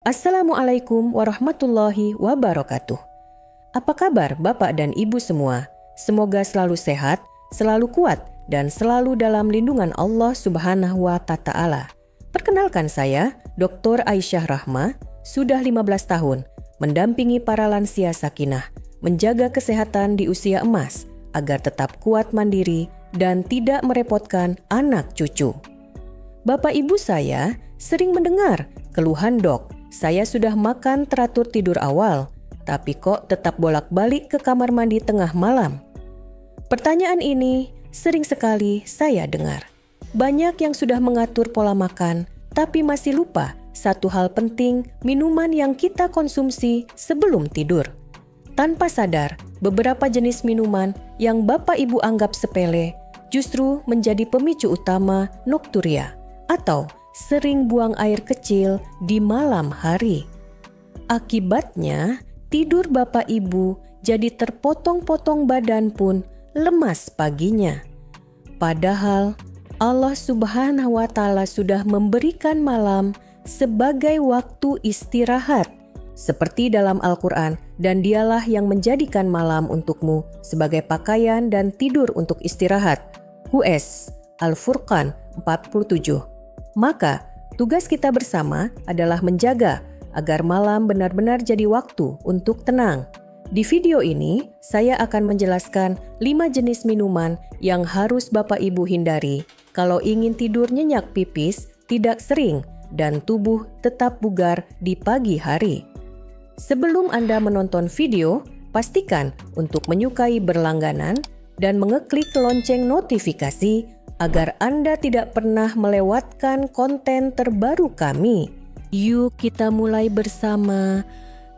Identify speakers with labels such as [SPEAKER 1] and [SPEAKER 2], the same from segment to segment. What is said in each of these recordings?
[SPEAKER 1] Assalamualaikum warahmatullahi wabarakatuh. Apa kabar Bapak dan Ibu semua? Semoga selalu sehat, selalu kuat, dan selalu dalam lindungan Allah Subhanahu wa Ta'ala. Perkenalkan saya, Dr. Aisyah Rahma, sudah 15 tahun, mendampingi para lansia Sakinah, menjaga kesehatan di usia emas, agar tetap kuat mandiri dan tidak merepotkan anak cucu. Bapak Ibu saya sering mendengar keluhan dok, saya sudah makan teratur tidur awal, tapi kok tetap bolak-balik ke kamar mandi tengah malam. Pertanyaan ini sering sekali saya dengar. Banyak yang sudah mengatur pola makan, tapi masih lupa satu hal penting, minuman yang kita konsumsi sebelum tidur. Tanpa sadar, beberapa jenis minuman yang Bapak Ibu anggap sepele justru menjadi pemicu utama nokturia atau sering buang air kecil di malam hari. Akibatnya, tidur Bapak Ibu jadi terpotong-potong badan pun lemas paginya. Padahal Allah Subhanahu wa Ta'ala sudah memberikan malam sebagai waktu istirahat. Seperti dalam Al-Quran, dan dialah yang menjadikan malam untukmu sebagai pakaian dan tidur untuk istirahat. QS Al-Furqan 47. Maka, tugas kita bersama adalah menjaga agar malam benar-benar jadi waktu untuk tenang. Di video ini, saya akan menjelaskan 5 jenis minuman yang harus Bapak Ibu hindari kalau ingin tidur nyenyak pipis, tidak sering, dan tubuh tetap bugar di pagi hari. Sebelum Anda menonton video, pastikan untuk menyukai berlangganan dan mengeklik lonceng notifikasi agar Anda tidak pernah melewatkan konten terbaru kami. Yuk kita mulai bersama.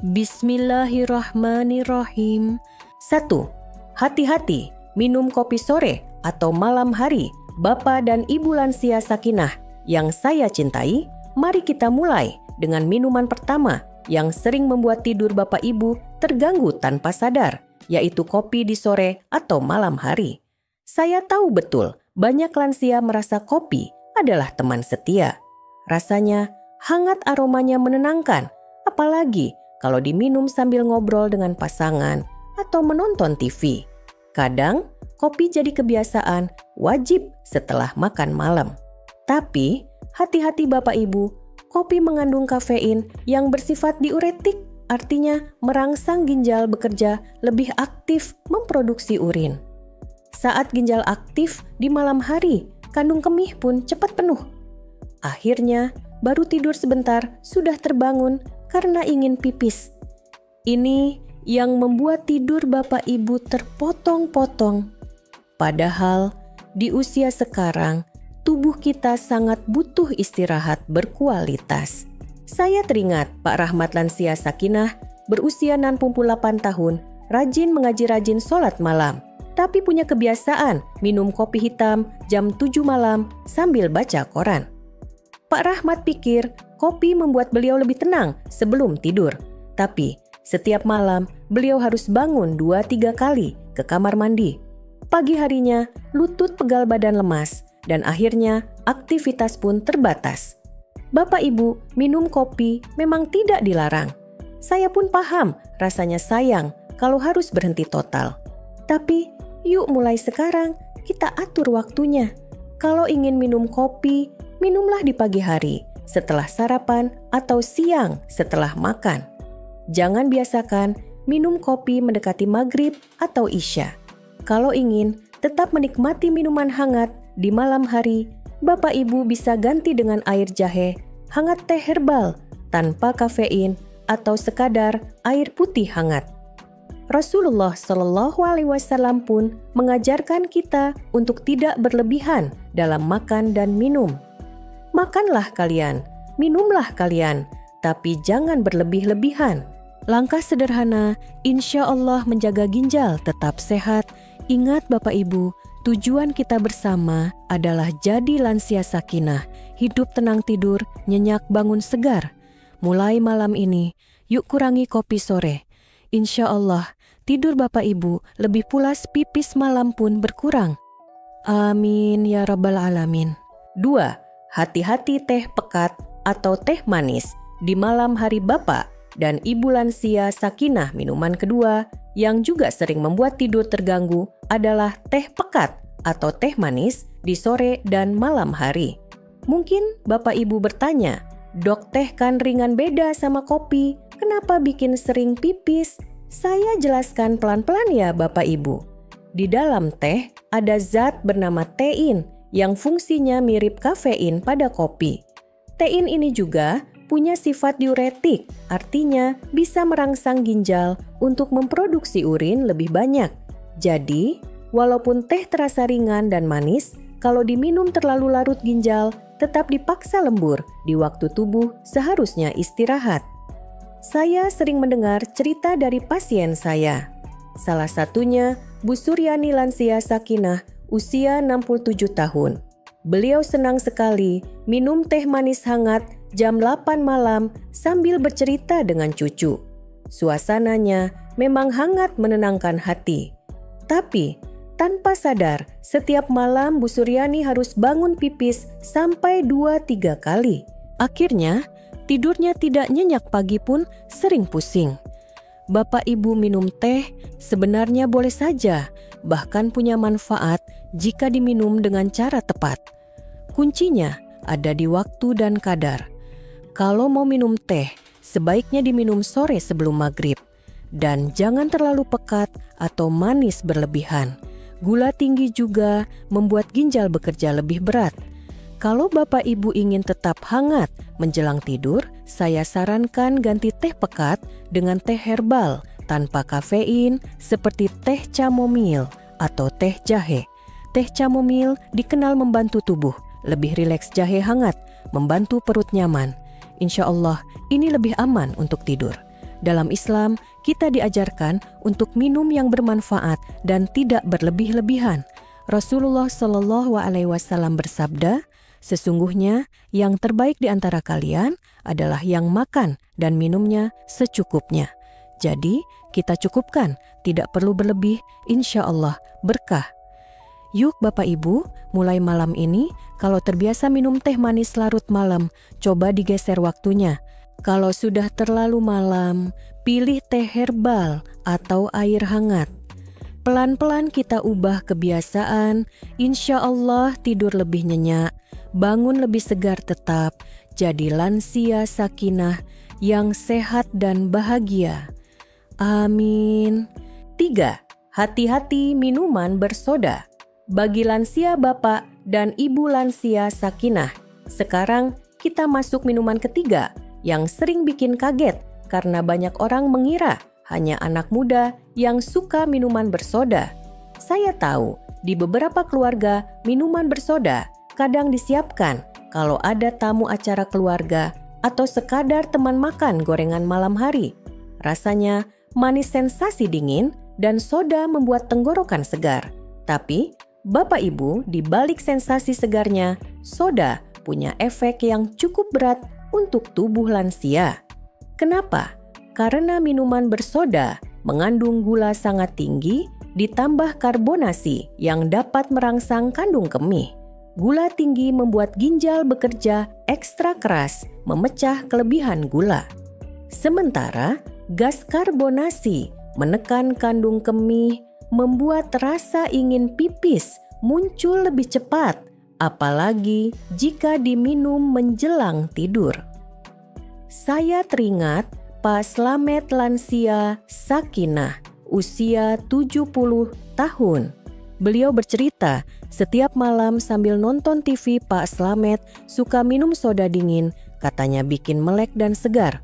[SPEAKER 1] Bismillahirrahmanirrahim. 1. Hati-hati minum kopi sore atau malam hari, Bapak dan Ibu lansia Sakinah yang saya cintai. Mari kita mulai dengan minuman pertama yang sering membuat tidur Bapak Ibu terganggu tanpa sadar, yaitu kopi di sore atau malam hari. Saya tahu betul banyak lansia merasa kopi adalah teman setia. Rasanya hangat, aromanya menenangkan, apalagi kalau diminum sambil ngobrol dengan pasangan atau menonton TV. Kadang kopi jadi kebiasaan wajib setelah makan malam. Tapi hati-hati Bapak Ibu, kopi mengandung kafein yang bersifat diuretik, artinya merangsang ginjal bekerja lebih aktif memproduksi urin. Saat ginjal aktif di malam hari, kandung kemih pun cepat penuh. Akhirnya, baru tidur sebentar sudah terbangun karena ingin pipis. Ini yang membuat tidur Bapak Ibu terpotong-potong. Padahal, di usia sekarang, tubuh kita sangat butuh istirahat berkualitas. Saya teringat Pak Rahmat lansia Sakinah berusia 68 tahun, rajin mengaji, rajin sholat malam, tapi punya kebiasaan minum kopi hitam jam 7 malam sambil baca koran. Pak Rahmat pikir kopi membuat beliau lebih tenang sebelum tidur. Tapi setiap malam beliau harus bangun 2-3 kali ke kamar mandi. Pagi harinya lutut pegal, badan lemas, dan akhirnya aktivitas pun terbatas. Bapak Ibu, minum kopi memang tidak dilarang. Saya pun paham rasanya sayang kalau harus berhenti total. Tapi yuk mulai sekarang kita atur waktunya. Kalau ingin minum kopi, minumlah di pagi hari, setelah sarapan atau siang setelah makan. Jangan biasakan minum kopi mendekati maghrib atau isya. Kalau ingin tetap menikmati minuman hangat di malam hari, Bapak Ibu bisa ganti dengan air jahe, hangat teh herbal, tanpa kafein, atau sekadar air putih hangat. Rasulullah Shallallahu Alaihi Wasallam pun mengajarkan kita untuk tidak berlebihan dalam makan dan minum. Makanlah kalian, minumlah kalian, tapi jangan berlebih-lebihan. Langkah sederhana, insya Allah menjaga ginjal tetap sehat. Ingat Bapak Ibu, tujuan kita bersama adalah jadi lansia Sakinah, hidup tenang, tidur nyenyak, bangun segar. Mulai malam ini, yuk kurangi kopi sore. Insya Allah, tidur Bapak Ibu lebih pulas, pipis malam pun berkurang. Amin ya rabbal alamin. 2. Hati-hati teh pekat atau teh manis Di malam hari Bapak dan Ibu lansia sakinah, minuman kedua yang juga sering membuat tidur terganggu adalah teh pekat atau teh manis di sore dan malam hari. Mungkin Bapak Ibu bertanya, "Dok, teh kan ringan beda sama kopi, kenapa bikin sering pipis?" Saya jelaskan pelan-pelan ya Bapak Ibu. Di dalam teh ada zat bernama tein yang fungsinya mirip kafein pada kopi. Tein ini juga punya sifat diuretik, artinya bisa merangsang ginjal untuk memproduksi urin lebih banyak. Jadi, walaupun teh terasa ringan dan manis, kalau diminum terlalu larut ginjal, tetap dipaksa lembur di waktu tubuh seharusnya istirahat. Saya sering mendengar cerita dari pasien saya. Salah satunya Bu Suryani lansia sakinah, usia 67 tahun. Beliau senang sekali minum teh manis hangat jam 8 malam sambil bercerita dengan cucu. Suasananya memang hangat menenangkan hati. Tapi tanpa sadar, setiap malam Bu Suryani harus bangun pipis sampai 2-3 kali. Akhirnya, tidurnya tidak nyenyak, pagi pun sering pusing. Bapak Ibu minum teh sebenarnya boleh saja, bahkan punya manfaat jika diminum dengan cara tepat. Kuncinya ada di waktu dan kadar. Kalau mau minum teh, sebaiknya diminum sore sebelum maghrib. Dan jangan terlalu pekat atau manis berlebihan. Gula tinggi juga membuat ginjal bekerja lebih berat. Kalau Bapak Ibu ingin tetap hangat menjelang tidur, saya sarankan ganti teh pekat dengan teh herbal tanpa kafein seperti teh chamomile atau teh jahe. Teh chamomile dikenal membantu tubuh lebih rileks, jahe hangat membantu perut nyaman. Insya Allah ini lebih aman untuk tidur. Dalam Islam, kita diajarkan untuk minum yang bermanfaat dan tidak berlebih-lebihan. Rasulullah Shallallahu Alaihi Wasallam bersabda, "Sesungguhnya yang terbaik di antara kalian adalah yang makan dan minumnya secukupnya." Jadi, kita cukupkan, tidak perlu berlebih, insya Allah berkah. Yuk Bapak Ibu, mulai malam ini kalau terbiasa minum teh manis larut malam, coba digeser waktunya. Kalau sudah terlalu malam, pilih teh herbal atau air hangat. Pelan-pelan kita ubah kebiasaan, insya Allah tidur lebih nyenyak, bangun lebih segar tetap, jadi lansia sakinah yang sehat dan bahagia. Amin. 3. Hati-hati minuman bersoda. Bagi lansia Bapak dan Ibu lansia sakinah, sekarang kita masuk minuman ketiga yang sering bikin kaget karena banyak orang mengira hanya anak muda yang suka minuman bersoda. Saya tahu di beberapa keluarga minuman bersoda kadang disiapkan kalau ada tamu acara keluarga atau sekadar teman makan gorengan malam hari. Rasanya manis sensasi dingin dan soda membuat tenggorokan segar. Tapi Bapak Ibu, di balik sensasi segarnya, soda punya efek yang cukup berat untuk tubuh lansia. Kenapa? Karena minuman bersoda mengandung gula sangat tinggi ditambah karbonasi yang dapat merangsang kandung kemih. Gula tinggi membuat ginjal bekerja ekstra keras, memecah kelebihan gula. Sementara gas karbonasi menekan kandung kemih, membuat rasa ingin pipis muncul lebih cepat, apalagi jika diminum menjelang tidur. Saya teringat Pak Slamet lansia sakinah, usia 70 tahun. Beliau bercerita, setiap malam sambil nonton TV Pak Slamet suka minum soda dingin, katanya bikin melek dan segar.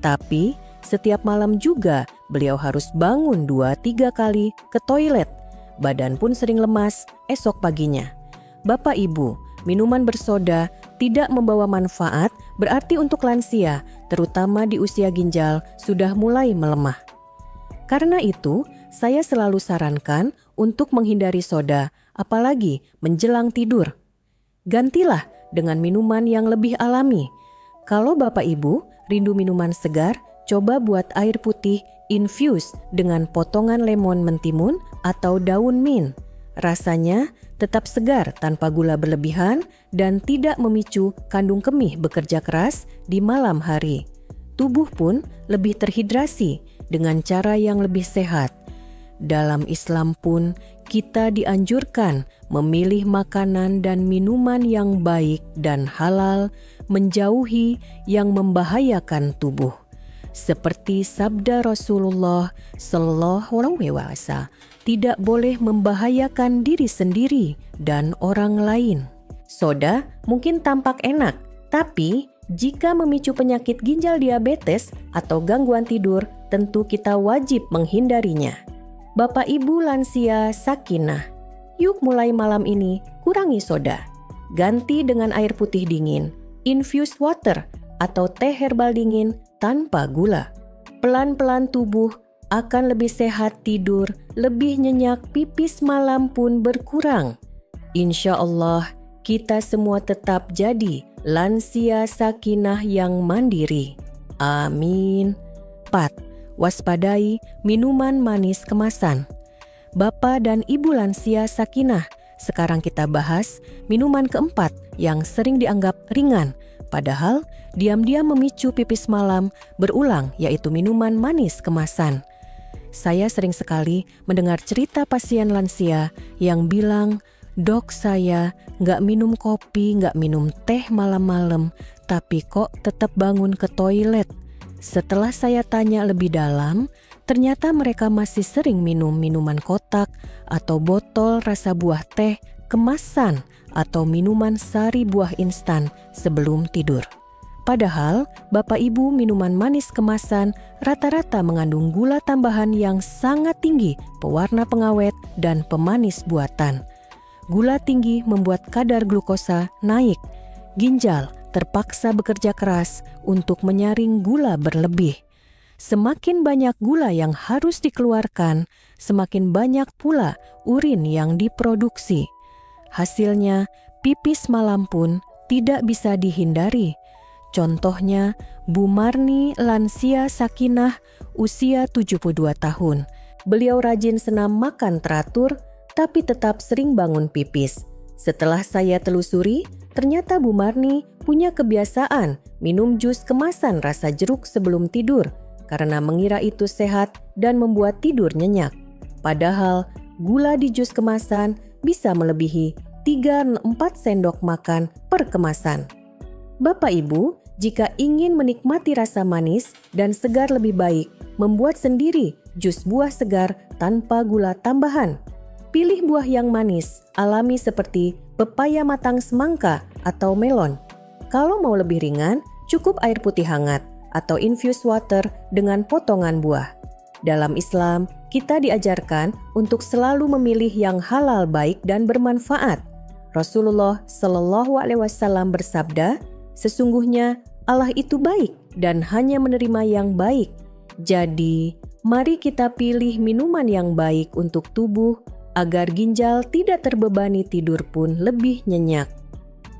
[SPEAKER 1] Tapi setiap malam juga beliau harus bangun 2-3 kali ke toilet. Badan pun sering lemas esok paginya. Bapak Ibu, minuman bersoda tidak membawa manfaat berarti untuk lansia, terutama di usia ginjal sudah mulai melemah. Karena itu, saya selalu sarankan untuk menghindari soda, apalagi menjelang tidur. Gantilah dengan minuman yang lebih alami. Kalau Bapak Ibu rindu minuman segar, coba buat air putih infus dengan potongan lemon mentimun atau daun mint. Rasanya tetap segar tanpa gula berlebihan dan tidak memicu kandung kemih bekerja keras di malam hari. tubuh pun lebih terhidrasi dengan cara yang lebih sehat. Dalam Islam pun kita dianjurkan memilih makanan dan minuman yang baik dan halal, menjauhi yang membahayakan tubuh. Seperti sabda Rasulullah SAW, tidak boleh membahayakan diri sendiri dan orang lain. Soda mungkin tampak enak, tapi jika memicu penyakit ginjal diabetes atau gangguan tidur, tentu kita wajib menghindarinya. Bapak Ibu lansia sakinah, yuk mulai malam ini kurangi soda. Ganti dengan air putih dingin, infused water atau teh herbal dingin tanpa gula. Pelan-pelan tubuh akan lebih sehat tidur, lebih nyenyak, pipis malam pun berkurang. Insya Allah kita semua tetap jadi lansia sakinah yang mandiri. Amin. 4. Waspadai minuman manis kemasan. Bapak dan Ibu lansia sakinah, sekarang kita bahas minuman keempat yang sering dianggap ringan, padahal diam-diam memicu pipis malam berulang, yaitu minuman manis kemasan. Saya sering sekali mendengar cerita pasien lansia yang bilang, "Dok, saya nggak minum kopi, nggak minum teh malam-malam, tapi kok tetap bangun ke toilet." Setelah saya tanya lebih dalam, ternyata mereka masih sering minum minuman kotak atau botol rasa buah teh, kemasan, atau minuman sari buah instan sebelum tidur. Padahal, Bapak Ibu, minuman manis kemasan rata-rata mengandung gula tambahan yang sangat tinggi, pewarna pengawet, dan pemanis buatan. Gula tinggi membuat kadar glukosa naik. Ginjal terpaksa bekerja keras untuk menyaring gula berlebih. Semakin banyak gula yang harus dikeluarkan, semakin banyak pula urin yang diproduksi. Hasilnya, pipis malam pun tidak bisa dihindari. Contohnya, Bu Marni lansia sakinah usia 72 tahun. Beliau rajin senam makan teratur, tapi tetap sering bangun pipis. Setelah saya telusuri, ternyata Bu Marni punya kebiasaan minum jus kemasan rasa jeruk sebelum tidur karena mengira itu sehat dan membuat tidur nyenyak. Padahal gula di jus kemasan bisa melebihi 3-4 sendok makan per kemasan. Bapak Ibu, jika ingin menikmati rasa manis dan segar lebih baik, membuat sendiri jus buah segar tanpa gula tambahan. Pilih buah yang manis, alami seperti pepaya matang semangka atau melon. Kalau mau lebih ringan, cukup air putih hangat atau infused water dengan potongan buah. Dalam Islam, kita diajarkan untuk selalu memilih yang halal baik dan bermanfaat. Rasulullah SAW bersabda, "Sesungguhnya Allah itu baik dan hanya menerima yang baik. Jadi, mari kita pilih minuman yang baik untuk tubuh agar ginjal tidak terbebani tidur pun lebih nyenyak."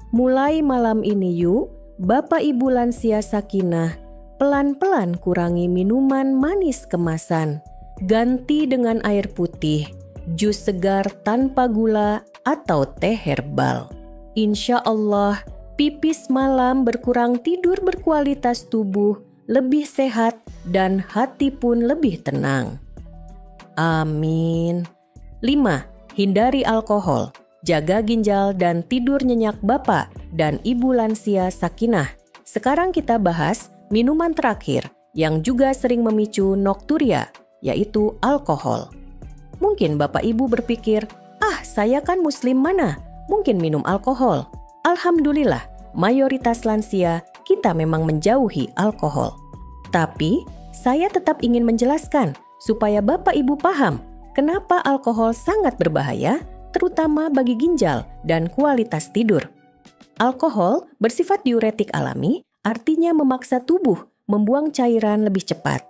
[SPEAKER 1] Mulai malam ini yuk, Bapak Ibu lansia sakinah, pelan-pelan kurangi minuman manis kemasan. Ganti dengan air putih, jus segar tanpa gula, atau teh herbal. Insya Allah, pipis malam berkurang, tidur berkualitas, tubuh lebih sehat, dan hati pun lebih tenang. Amin. 5. Hindari alkohol. Jaga ginjal dan tidur nyenyak Bapak dan Ibu lansia sakinah. Sekarang kita bahas minuman terakhir yang juga sering memicu nokturia, yaitu alkohol. Mungkin Bapak Ibu berpikir, saya kan muslim, mana mungkin minum alkohol. Alhamdulillah, mayoritas lansia kita memang menjauhi alkohol. Tapi, saya tetap ingin menjelaskan supaya Bapak Ibu paham kenapa alkohol sangat berbahaya, terutama bagi ginjal dan kualitas tidur. Alkohol bersifat diuretik alami, artinya memaksa tubuh membuang cairan lebih cepat.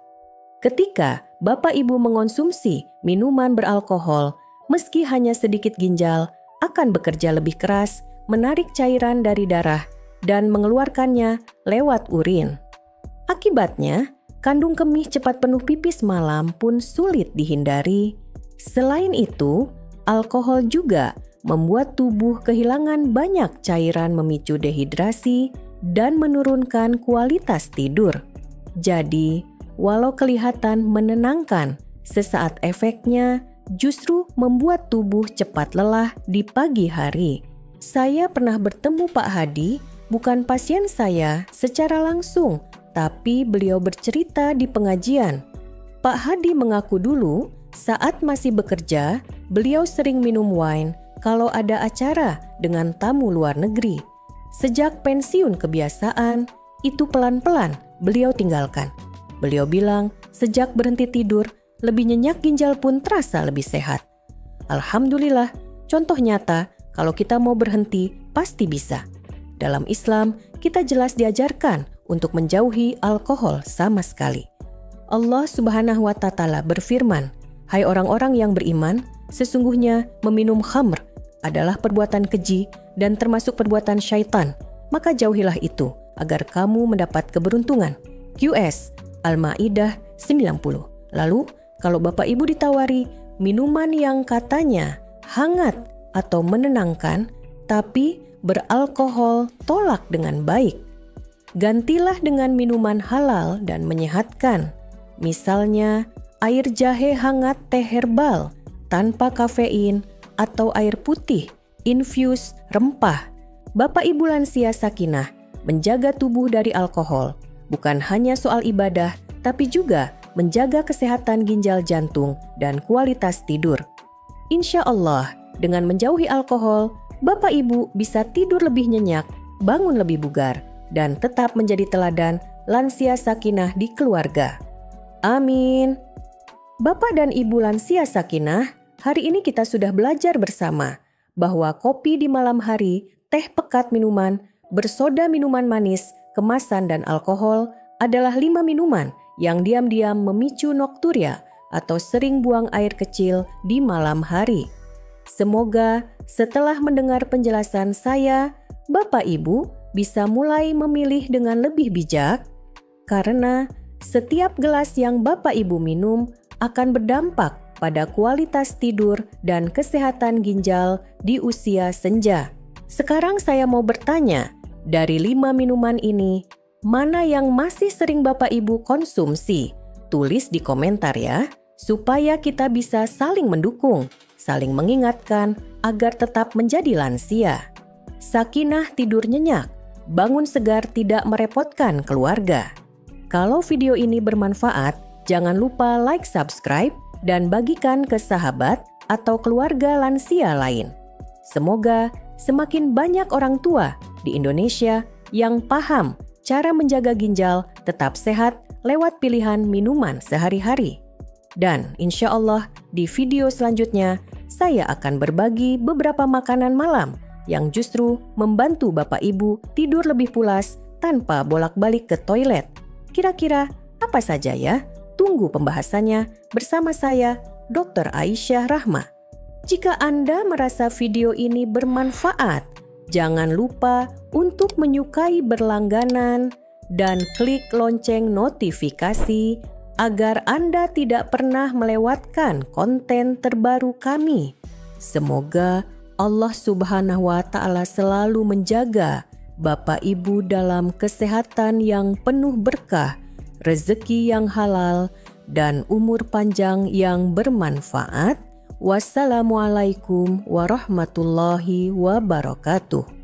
[SPEAKER 1] Ketika Bapak Ibu mengonsumsi minuman beralkohol, meski hanya sedikit, ginjal akan bekerja lebih keras, menarik cairan dari darah dan mengeluarkannya lewat urin. Akibatnya, kandung kemih cepat penuh, pipis malam pun sulit dihindari. Selain itu, alkohol juga membuat tubuh kehilangan banyak cairan, memicu dehidrasi dan menurunkan kualitas tidur. Jadi, walau kelihatan menenangkan, sesaat efeknya justru membuat tubuh cepat lelah di pagi hari. Saya pernah bertemu Pak Hadi, bukan pasien saya secara langsung, tapi beliau bercerita di pengajian. Pak Hadi mengaku dulu saat masih bekerja, beliau sering minum wine kalau ada acara dengan tamu luar negeri. Sejak pensiun kebiasaan, itu pelan-pelan beliau tinggalkan. Beliau bilang sejak berhenti tidur, lebih nyenyak ginjal pun terasa lebih sehat. Alhamdulillah, contoh nyata kalau kita mau berhenti pasti bisa. Dalam Islam, kita jelas diajarkan untuk menjauhi alkohol sama sekali. Allah Subhanahu wa Ta'ala berfirman, "Hai orang-orang yang beriman, sesungguhnya meminum khamr adalah perbuatan keji dan termasuk perbuatan syaitan, maka jauhilah itu agar kamu mendapat keberuntungan." QS Al-Maidah 90. Lalu, kalau Bapak Ibu ditawari minuman yang katanya hangat atau menenangkan, tapi beralkohol, tolak dengan baik. Gantilah dengan minuman halal dan menyehatkan. Misalnya, air jahe hangat teh herbal tanpa kafein atau air putih, infus rempah. Bapak Ibu lansia sakinah, menjaga tubuh dari alkohol bukan hanya soal ibadah, tapi juga menjaga kesehatan ginjal jantung dan kualitas tidur. Insya Allah, dengan menjauhi alkohol, Bapak Ibu bisa tidur lebih nyenyak, bangun lebih bugar, dan tetap menjadi teladan lansia sakinah di keluarga. Amin. Bapak dan Ibu lansia sakinah, hari ini kita sudah belajar bersama bahwa kopi di malam hari, teh pekat minuman, bersoda minuman manis, kemasan dan alkohol adalah 5 minuman yang diam-diam memicu nokturia atau sering buang air kecil di malam hari. Semoga setelah mendengar penjelasan saya, Bapak Ibu bisa mulai memilih dengan lebih bijak, karena setiap gelas yang Bapak Ibu minum akan berdampak pada kualitas tidur dan kesehatan ginjal di usia senja. Sekarang saya mau bertanya, dari 5 minuman ini, mana yang masih sering Bapak Ibu konsumsi? Tulis di komentar ya, supaya kita bisa saling mendukung, saling mengingatkan agar tetap menjadi lansia. Sakinah tidur nyenyak, bangun segar tidak merepotkan keluarga. Kalau video ini bermanfaat, jangan lupa like, subscribe, dan bagikan ke sahabat atau keluarga lansia lain. Semoga semakin banyak orang tua di Indonesia yang paham cara menjaga ginjal tetap sehat lewat pilihan minuman sehari-hari. Dan insya Allah di video selanjutnya saya akan berbagi beberapa makanan malam yang justru membantu Bapak Ibu tidur lebih pulas tanpa bolak-balik ke toilet. Kira-kira apa saja ya? Tunggu pembahasannya bersama saya, Dr. Aisyah Rahma. Jika Anda merasa video ini bermanfaat, jangan lupa untuk menyukai berlangganan dan klik lonceng notifikasi agar Anda tidak pernah melewatkan konten terbaru kami. Semoga Allah Subhanahu wa Ta'ala selalu menjaga Bapak Ibu dalam kesehatan yang penuh berkah, rezeki yang halal, dan umur panjang yang bermanfaat. Wassalamualaikum warahmatullahi wabarakatuh.